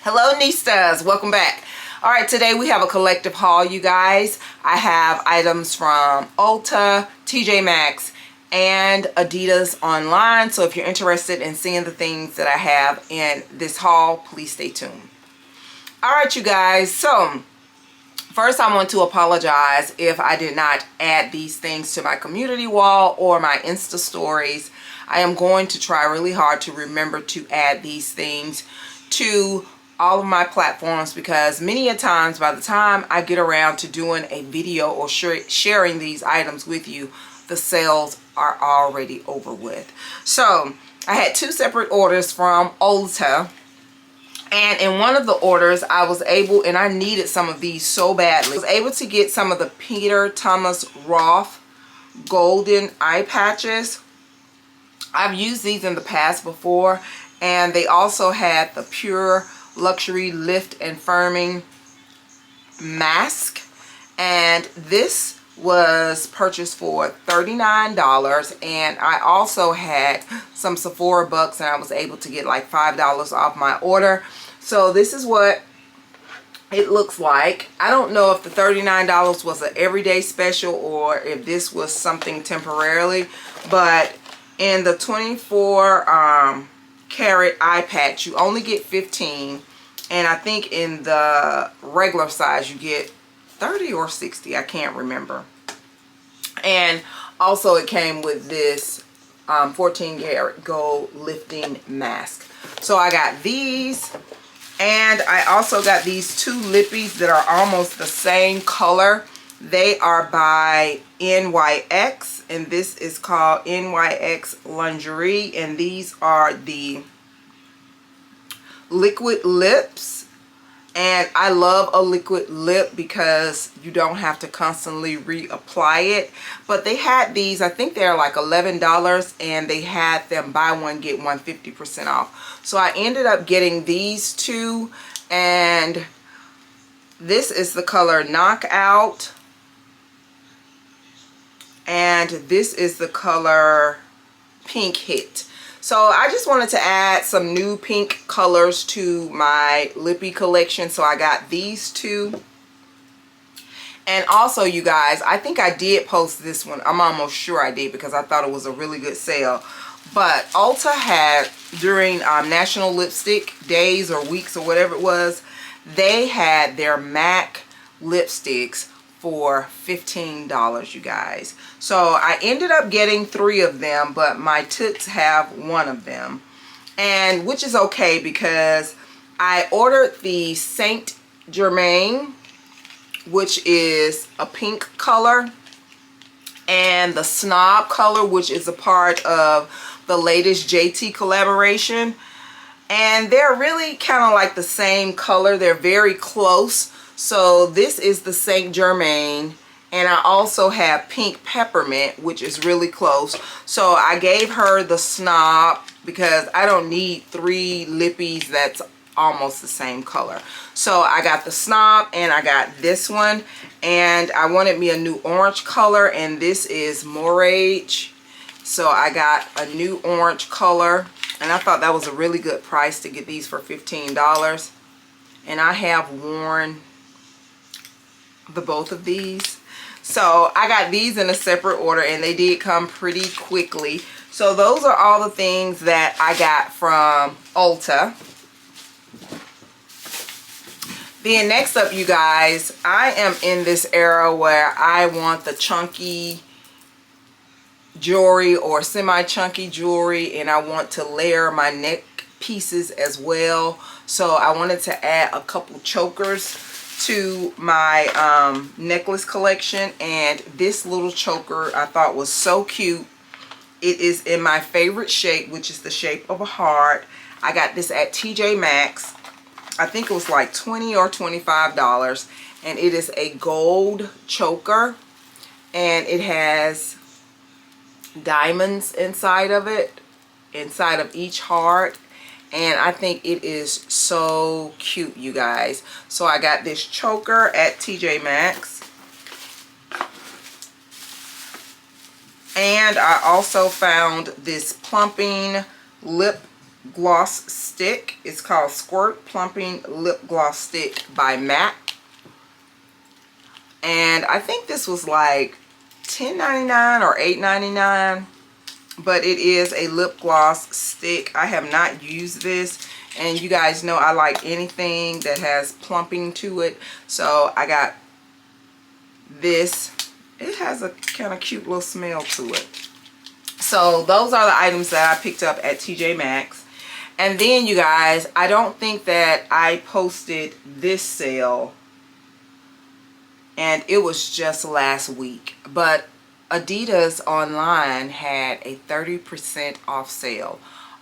Hello Nistas, welcome back. Alright, today we have a collective haul, you guys. I have items from Ulta, TJ Maxx, and Adidas online. So if you're interested in seeing the things that I have in this haul, please stay tuned. Alright, you guys, so first I want to apologize if I did not add these things to my community wall or my Insta stories. I am going to try really hard to remember to add these things to all of my platforms, because many a times by the time I get around to doing a video or sharing these items with you, the sales are already over with. So I had two separate orders from Ulta, and in one of the orders I was able, and I needed some of these so badly, I was able to get some of the Peter Thomas Roth golden eye patches. I've used these in the past before, and they also had the Pure Luxury Lift and Firming mask, and this was purchased for $39, and I also had some Sephora bucks, and I was able to get like $5 off my order. So this is what it looks like. I don't know if the $39 was an everyday special or if this was something temporarily, but in the 24 carat eye patch you only get 15, and I think in the regular size you get 30 or 60, I can't remember. And also it came with this 14 karat gold lifting mask. So I got these, and I also got these two lippies that are almost the same color. They are by NYX, and this is called NYX Lingerie, and these are the liquid lips. And I love a liquid lip because you don't have to constantly reapply it. But they had these, I think they're like $11, and they had them buy one get one 50% off. So I ended up getting these two, and this is the color Knockout, and this is the color Pink Hit. So I just wanted to add some new pink colors to my lippy collection, so I got these two. And also, you guys, I think I did post this one. I'm almost sure I did, because I thought it was a really good sale. But Ulta had, during National Lipstick Days or Weeks or whatever it was, they had their MAC lipsticks for $15, you guys. So I ended up getting 3 of them, but my toots have 1 of them, and which is okay, because I ordered the Saint Germain, which is a pink color, and the Snob color, which is a part of the latest JT collaboration, and they're really kind of like the same color. They're very close. So this is the Saint Germain, and I also have Pink Peppermint, which is really close. So I gave her the Snob because I don't need 3 lippies that's almost the same color. So I got the Snob, and I got this one, and I wanted me a new orange color, and this is Morange. So I got a new orange color, and I thought that was a really good price to get these for $15. And I have worn the both of these. So I got these in a separate order, and they did come pretty quickly. So those are all the things that I got from Ulta. Then next up, you guys, I am in this era where I want the chunky jewelry or semi-chunky jewelry, and I want to layer my neck pieces as well. So I wanted to add a couple chokers to my necklace collection, and this little choker I thought was so cute. It is in my favorite shape, which is the shape of a heart. I got this at TJ Maxx. I think it was like $20 or $25, and it is a gold choker, and it has diamonds inside of it, inside of each heart. And I think it is so cute, you guys. So I got this choker at TJ Maxx. And I also found this Plumping lip gloss stick. It's called Squirt Plumping Lip Gloss Stick by MAC. And I think this was like $10.99 or $8.99. But it is a lip gloss stick. I have not used this, and you guys know I like anything that has plumping to it, so I got this. It has a kind of cute little smell to it. So those are the items that I picked up at TJ Maxx. And then you guys, I don't think that I posted this sale, and it was just last week, but Adidas online had a 30% off sale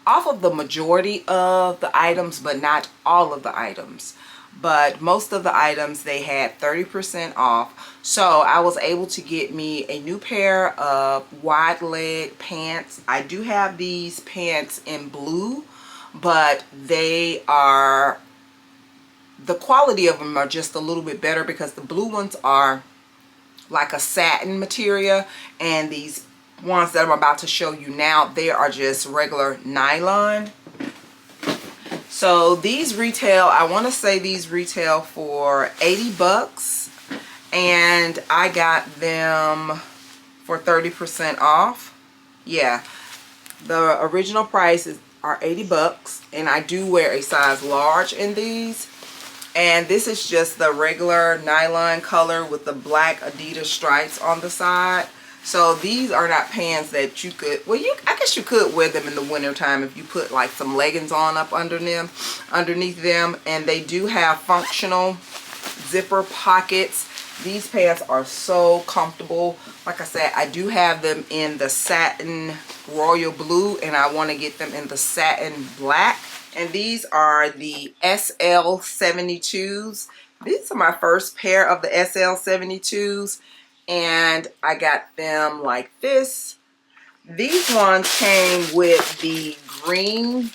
off of the majority of the items, but not all of the items. But most of the items they had 30% off. So I was able to get me a new pair of wide leg pants. I do have these pants in blue, but they are, the quality of them are just a little bit better because the blue ones are like a satin material, and these ones that I'm about to show you now, they are just regular nylon. So these retail, I want to say these retail for 80 bucks, and I got them for 30% off. Yeah, the original prices are 80 bucks, and I do wear a size large in these. And this is just the regular nylon color with the black Adidas stripes on the side. So these are not pants that you could, well, I guess you could wear them in the winter time if you put like some leggings on up underneath them. And they do have functional zipper pockets. These pants are so comfortable. Like I said, I do have them in the satin royal blue, and I want to get them in the satin black. And these are the SL72s. These are my first pair of the SL72s, and I got them like this. These ones came with the green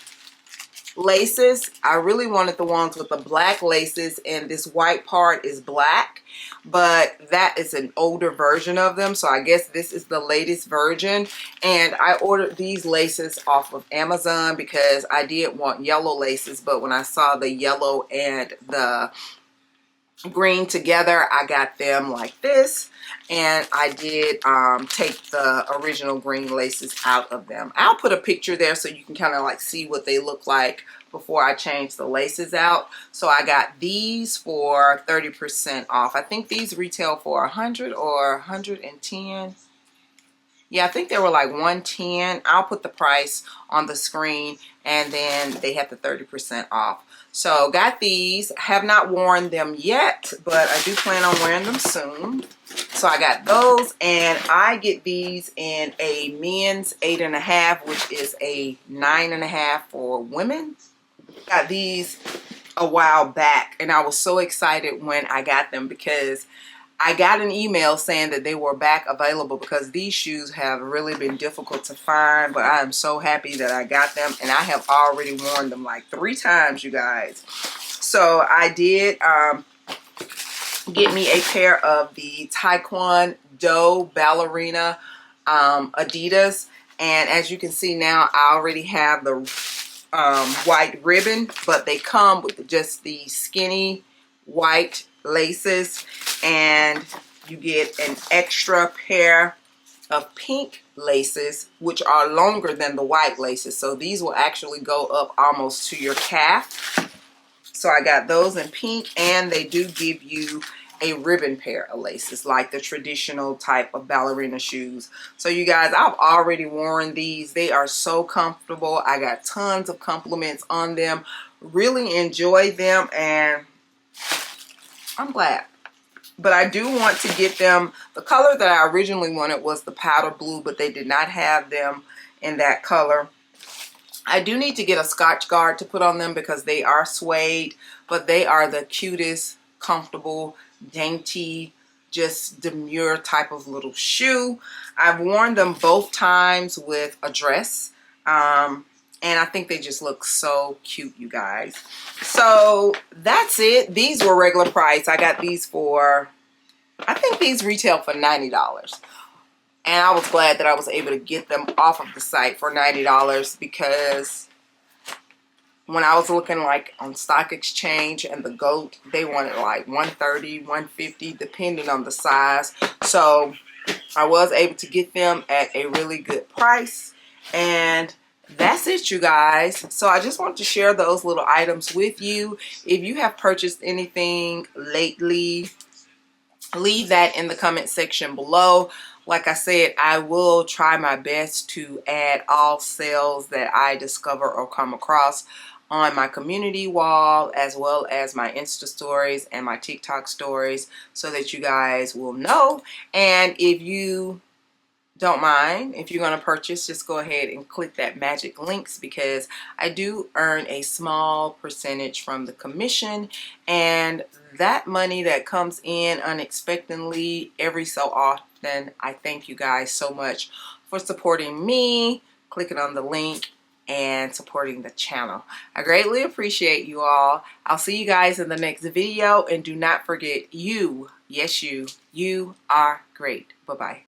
laces. I really wanted the ones with the black laces, and this white part is black, but that is an older version of them, so I guess this is the latest version. And I ordered these laces off of Amazon because I did want yellow laces, but when I saw the yellow and the green together, I got them like this. And I did take the original green laces out of them. I'll put a picture there so you can kind of like see what they look like before I change the laces out. So I got these for 30% off. I think these retail for 100 or 110. Yeah, I think they were like 110. I'll put the price on the screen, and then they have the 30% off. So got these. Have not worn them yet, but I do plan on wearing them soon. So I got those, and I get these in a men's 8.5, which is a 9.5 for women. Got these a while back, and I was so excited when I got them because I got an email saying that they were back available because these shoes have really been difficult to find, but I am so happy that I got them, and I have already worn them like 3 times, you guys. So I did get me a pair of the Taekwondo ballerina Adidas, and as you can see now, I already have the white ribbon, but they come with just the skinny white laces, and you get an extra pair of pink laces, which are longer than the white laces, so these will actually go up almost to your calf. So I got those in pink, and they do give you a ribbon pair of laces like the traditional type of ballerina shoes. So you guys, I've already worn these. They are so comfortable. I got tons of compliments on them. Really enjoyed them, and I'm glad. But I do want to get them. The color that I originally wanted was the powder blue, but they did not have them in that color. I do need to get a Scotch guard to put on them because they are suede, but they are the cutest, comfortable, dainty, just demure type of little shoe. I've worn them both times with a dress, and I think they just look so cute, you guys. So that's it. These were regular price. I got these for, I think these retail for $90. And I was glad that I was able to get them off of the site for $90 because when I was looking like on Stock Exchange and the GOAT, they wanted like 130, 150 depending on the size. So I was able to get them at a really good price, and that's it, you guys. So I just wanted to share those little items with you. If you have purchased anything lately, leave that in the comment section below. Like I said, I will try my best to add all sales that I discover or come across on my community wall, as well as my Insta stories and my TikTok stories, so that you guys will know. And if you don't mind, if you're going to purchase, just go ahead and click that magic links, because I do earn a small percentage from the commission, and that money that comes in unexpectedly every so often, I thank you guys so much for supporting me, clicking on the link, and supporting the channel. I greatly appreciate you all. I'll see you guys in the next video, and do not forget, you, yes you are great. Bye-bye.